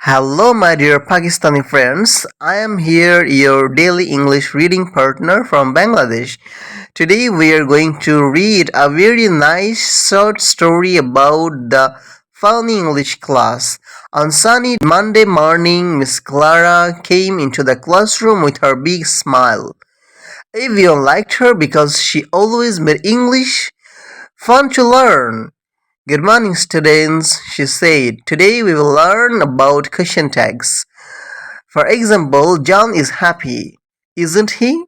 Hello, my dear Pakistani friends. I am here, your daily English reading partner from Bangladesh. Today, we are going to read a very nice short story about the funny English class. On sunny Monday morning, Miss Clara came into the classroom with her big smile. Everyone liked her because she always made English fun to learn. Good morning, students, she said. Today we will learn about question tags. For example, John is happy, isn't he?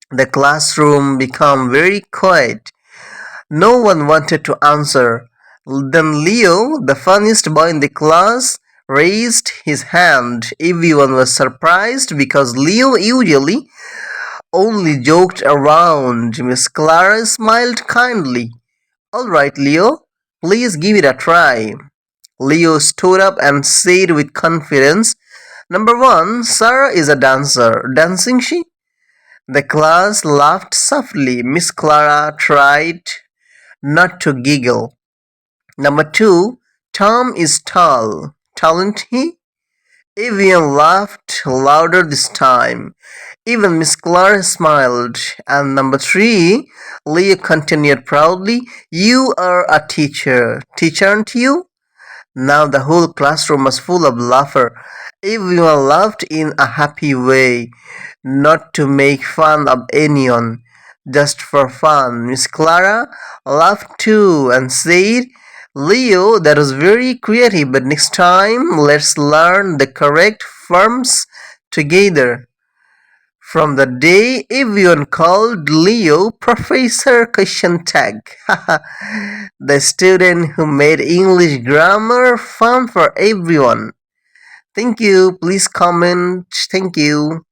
The classroom became very quiet. No one wanted to answer. Then Leo, the funniest boy in the class, raised his hand. Everyone was surprised because Leo usually only joked around. Miss Clara smiled kindly. All right, Leo, please give it a try. Leo stood up and said with confidence, Number one, Sarah is a dancer. Dancing she? The class laughed softly. Miss Clara tried not to giggle. Number two, Tom is tall. Talent he? Everyone laughed louder this time. Even Miss Clara smiled. And number three, Leo continued proudly, You are a teacher. Teacher, aren't you? Now the whole classroom was full of laughter. Everyone laughed in a happy way, not to make fun of anyone, just for fun. Miss Clara laughed too and said, Leo, that was very creative, but next time let's learn the correct forms together. From the day everyone called Leo Professor Question Tag. The student who made English grammar fun for everyone. Thank you. Please comment. Thank you.